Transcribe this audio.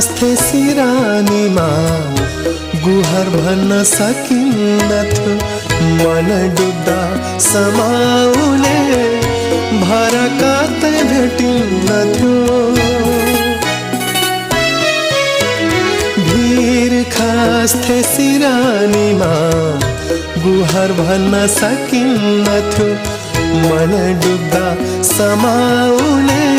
खास थे सिरानीमा गुहार भन्न सकिन्नथ्यो। मन डुब्दा समाउने भर कतै भेटिन्नथ्यो। भिर खास थे सिरानीमा गुहार भन्न सकिन्नथ्यो। मन डुब्दा समाउने